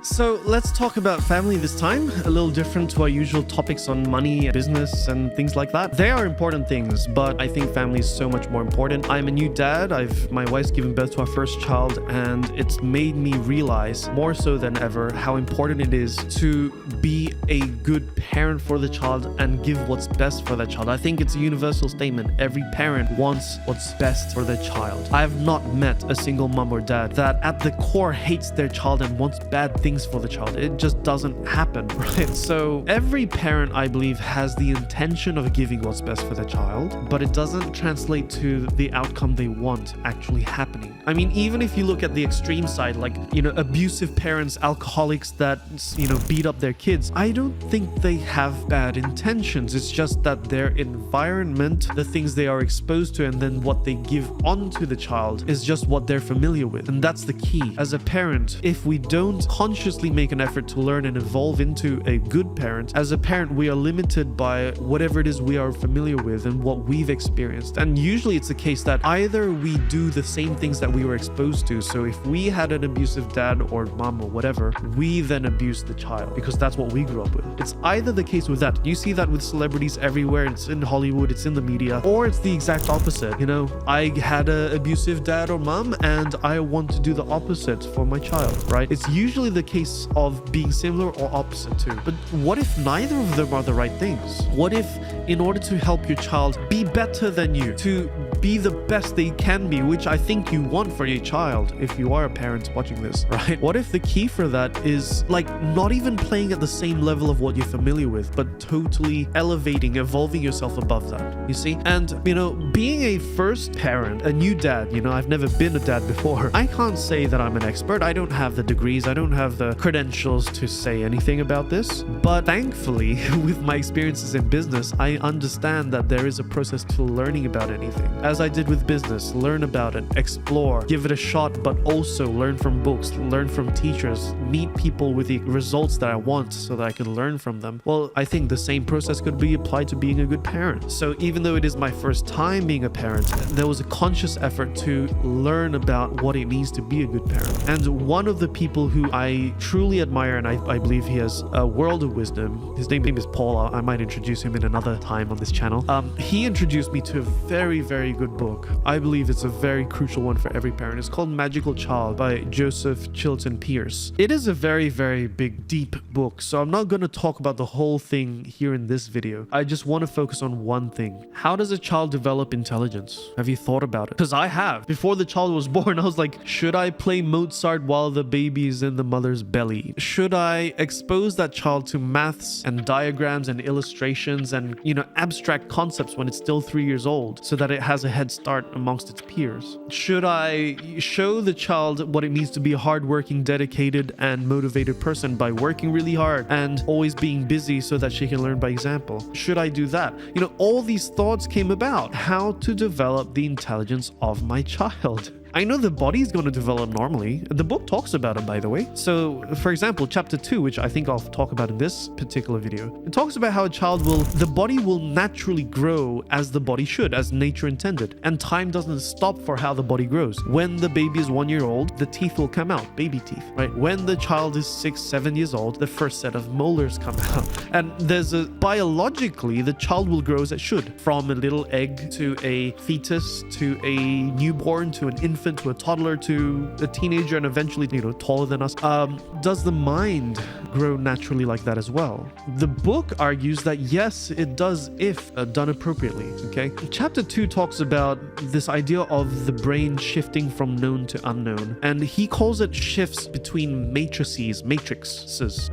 So let's talk about family this time, a little different to our usual topics on money, business, and things like that. They are important things, but I think family is so much more important. I'm a new dad. My wife's given birth to our first child, and it's made me realize more so than ever how important it is to be a good parent for the child and give what's best for the child. I think it's a universal statement. Every parent wants what's best for their child. I have not met a single mom or dad that at the core hates their child and wants bad things for the child. It just doesn't happen, right? So every parent, I believe, has the intention of giving what's best for their child, but it doesn't translate to the outcome they want actually happening. I mean, even if you look at the extreme side, like, abusive parents, alcoholics that, beat up their kids, I don't think they have bad intentions. It's just that their environment, the things they are exposed to, and then what they give onto the child is just what they're familiar with. And that's the key. As a parent, if we don't consciously make an effort to learn and evolve into a good parent, as a parent, we are limited by whatever it is we are familiar with and what we've experienced. And usually it's the case that either we do the same things that we were exposed to. So if we had an abusive dad or mom or whatever, we then abuse the child because that's what we grew up with. It's either the case with that. You see that with celebrities everywhere. It's in Hollywood, it's in the media, or it's the exact opposite. I had an abusive dad or mom and I want to do the opposite for my child, right? It's usually the case of being similar or opposite too. But what if neither of them are the right things? What if, in order to help your child be better than you, to be the best they can be, which I think you want for your child if you are a parent watching this, right? What if the key for that is not even playing at the same level of what you're familiar with, but totally elevating, evolving yourself above that, you see? And, being a first parent, a new dad, I've never been a dad before. I can't say that I'm an expert. I don't have the degrees. I don't have the credentials to say anything about this. But thankfully, with my experiences in business, I understand that there is a process to learning about anything. As I did with business, learn about it, explore, give it a shot, but also learn from books, learn from teachers, meet people with the results that I want so that I can learn from them. Well, I think the same process could be applied to being a good parent. So even though it is my first time being a parent, there was a conscious effort to learn about what it means to be a good parent. And one of the people who I truly admire, and I believe he has a world of wisdom, his name is Paul. I might introduce him in another time on this channel. He introduced me to a very, very good book. I believe it's a very crucial one for every parent. It's called Magical Child by Joseph Chilton Pierce. It is a very, very big, deep book. So I'm not going to talk about the whole thing here in this video. I just want to focus on one thing. How does a child develop intelligence? Have you thought about it? Because I have. Before the child was born, I was like, should I play Mozart while the baby is in the mother's belly? Should I expose that child to maths and diagrams and illustrations and, abstract concepts when it's still 3 years old so that it has a head start amongst its peers? Should I show the child what it means to be a hardworking, dedicated, and motivated person by working really hard and always being busy so that she can learn by example? Should I do that? All these thoughts came about. How to develop the intelligence of my child. I know the body is going to develop normally. The book talks about it, by the way. So, for example, chapter 2, which I think I'll talk about in this particular video, it talks about how the body will naturally grow as the body should, as nature intended. And time doesn't stop for how the body grows. When the baby is 1 year old, the teeth will come out, baby teeth, right? When the child is 6, 7 years old, the first set of molars come out. And biologically, the child will grow as it should. From a little egg to a fetus, to a newborn, to an infant, to a toddler, to a teenager, and eventually, taller than us. Does the mind grow naturally like that as well? The book argues that yes, it does if done appropriately, okay? Chapter 2 talks about this idea of the brain shifting from known to unknown, and he calls it shifts between matrices,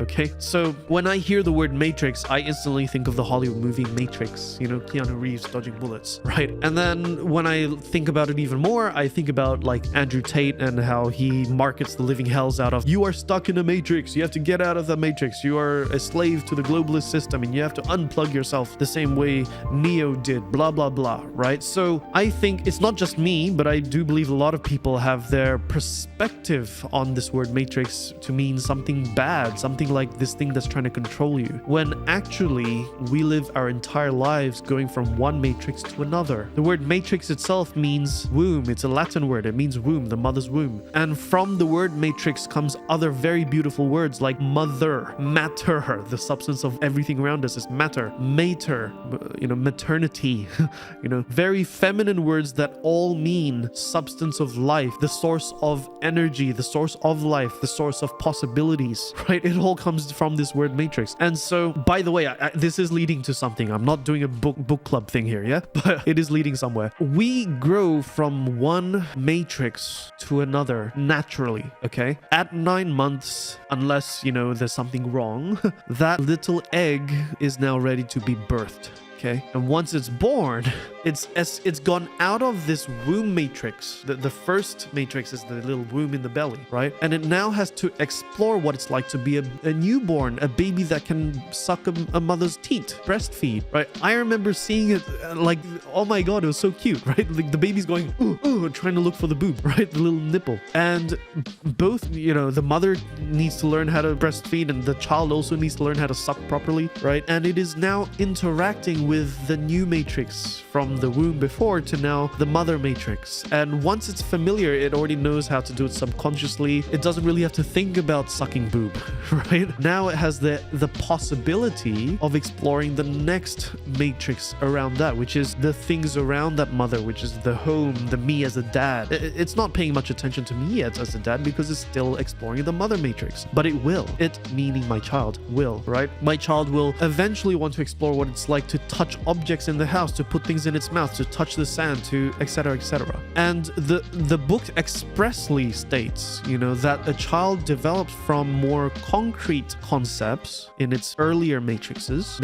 okay? So when I hear the word matrix, I instantly think of the Hollywood movie Matrix, Keanu Reeves dodging bullets, right? And then when I think about it even more, I think about like Andrew Tate and how he markets the living hells out of, you are stuck in a matrix, you have to get out of the matrix, you are a slave to the globalist system and you have to unplug yourself the same way Neo did, blah blah blah, right? So I think it's not just me, but I do believe a lot of people have their perspective on this word matrix to mean something bad, something like this thing that's trying to control you, when actually we live our entire lives going from one matrix to another. The word matrix itself means womb. It's a Latin word. word. It means womb, the mother's womb. And from the word matrix comes other very beautiful words like mother, matter. The substance of everything around us is matter, mater, maternity, very feminine words that all mean substance of life, the source of energy, the source of life, the source of possibilities, right? It all comes from this word matrix. And so, by the way, this is leading to something. I'm not doing a book club thing here, yeah? But it is leading somewhere. We grow from one matrix to another naturally, okay? At 9 months, unless, there's something wrong, that little egg is now ready to be birthed. Okay. And once it's born, it's gone out of this womb matrix. The first matrix is the little womb in the belly, right? And it now has to explore what it's like to be a newborn, a baby that can suck a mother's teat, breastfeed, right? I remember seeing it like, oh my God, it was so cute, right? Like the baby's going, ooh, trying to look for the boob, right? The little nipple. And both, the mother needs to learn how to breastfeed and the child also needs to learn how to suck properly, right? And it is now interacting with the new matrix from the womb before to now the mother matrix. And once it's familiar, it already knows how to do it subconsciously. It doesn't really have to think about sucking boob, right? Now it has the possibility of exploring the next matrix around that, which is the things around that mother, which is the home, the me as a dad. It's not paying much attention to me yet as a dad because it's still exploring the mother matrix, but it will. It, meaning my child, will, right? My child will eventually want to explore what it's like to touch objects in the house, to put things in its mouth, to touch the sand, to etc. etc. And the book expressly states, that a child develops from more concrete concepts in its earlier matrices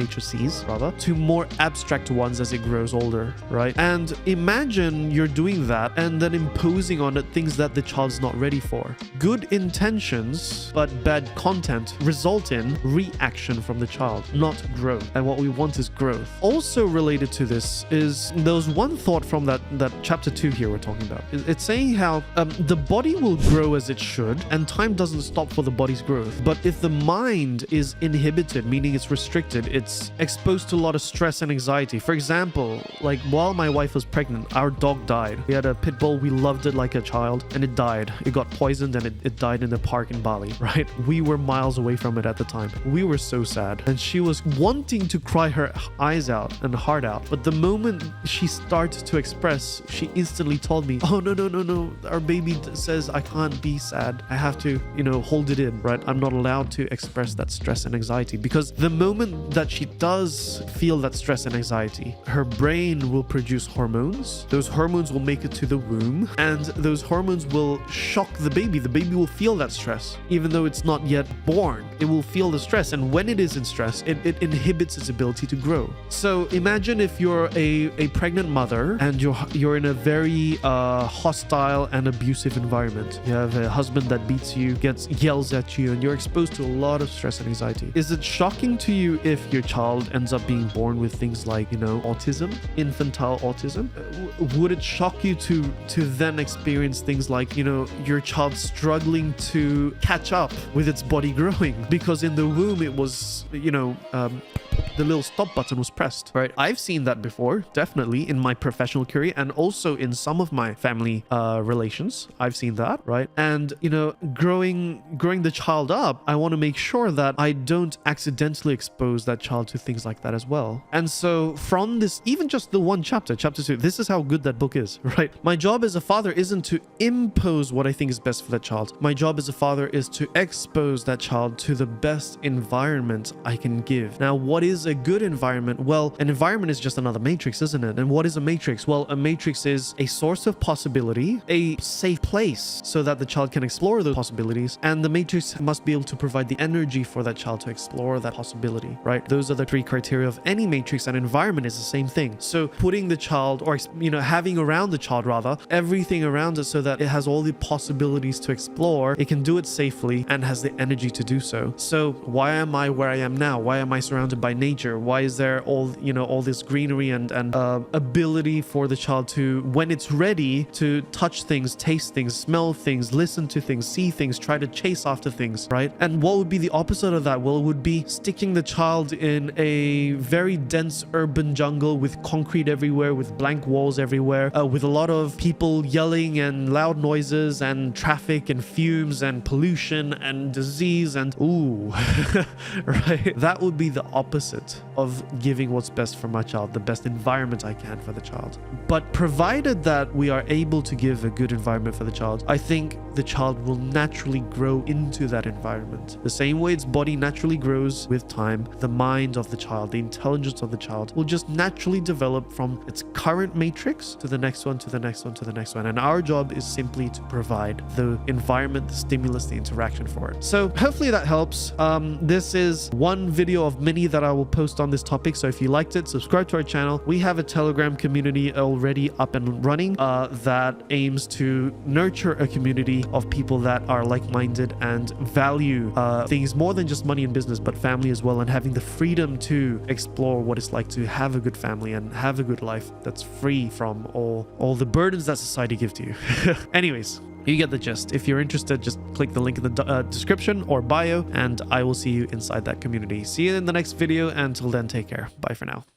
to more abstract ones as it grows older, right? And imagine you're doing that and then imposing on it things that the child's not ready for. Good intentions but bad content result in reaction from the child, not growth. And what we want is growth. Also related to this is there was one thought from that chapter 2 here we're talking about. It's saying how the body will grow as it should and time doesn't stop for the body's growth. But if the mind is inhibited, meaning it's restricted, it's exposed to a lot of stress and anxiety. For example, like while my wife was pregnant, our dog died. We had a pit bull. We loved it like a child and it died. It got poisoned and it died in the park in Bali, right? We were miles away from it at the time. We were so sad and she was wanting to cry her eyes out and heart out. But the moment she started to express, she instantly told me, oh, no. Our baby says I can't be sad. I have to, hold it in, right? I'm not allowed to express that stress and anxiety because the moment that she does feel that stress and anxiety, her brain will produce hormones. Those hormones will make it to the womb and those hormones will shock the baby. The baby will feel that stress. Even though it's not yet born, it will feel the stress. And when it is in stress, it inhibits its ability to grow. So imagine if you're a pregnant mother and you're in a very hostile and abusive environment. You have a husband that beats you, yells at you, and you're exposed to a lot of stress and anxiety. Is it shocking to you if your child ends up being born with things like, autism, infantile autism? Would it shock you to then experience things like, your child struggling to catch up with its body growing because in the womb it was, the little stop button was pressed, right? I've seen that before, definitely in my professional career and also in some of my family relations. I've seen that, right? And, growing the child up, I want to make sure that I don't accidentally expose that child to things like that as well. And so from this, even just the one chapter 2, this is how good that book is, right? My job as a father isn't to impose what I think is best for that child. My job as a father is to expose that child to the best environment I can give. Now, what is a good environment? Well, an environment is just another matrix, isn't it? And what is a matrix? Well, a matrix is a source of possibility, a safe place so that the child can explore those possibilities. And the matrix must be able to provide the energy for that child to explore that possibility, right? Those are the 3 criteria of any matrix, and environment is the same thing. So putting the child, or, having around the child rather, everything around it so that it has all the possibilities to explore, it can do it safely and has the energy to do so. So why am I where I am now? Why am I surrounded by nature? nature? Why is there all this greenery and ability for the child to, when it's ready, to touch things, taste things, smell things, listen to things, see things, try to chase after things, right? And what would be the opposite of that? Well, it would be sticking the child in a very dense urban jungle with concrete everywhere, with blank walls everywhere, with a lot of people yelling and loud noises and traffic and fumes and pollution and disease and ooh, right? That would be the opposite of giving what's best for my child, the best environment I can for the child. But provided that we are able to give a good environment for the child, I think the child will naturally grow into that environment. The same way its body naturally grows with time, the mind of the child, the intelligence of the child will just naturally develop from its current matrix to the next one, to the next one, to the next one. And our job is simply to provide the environment, the stimulus, the interaction for it. So hopefully that helps. This is one video of many that I will post on this topic. So if you liked it, subscribe to our channel. We have a Telegram community already up and running that aims to nurture a community of people that are like-minded and value things more than just money and business, but family as well, and having the freedom to explore what it's like to have a good family and have a good life that's free from all the burdens that society gives to you. Anyways, you get the gist. If you're interested, just click the link in the description or bio, and I will see you inside that community. See you in the next video. Until then, take care. Bye for now.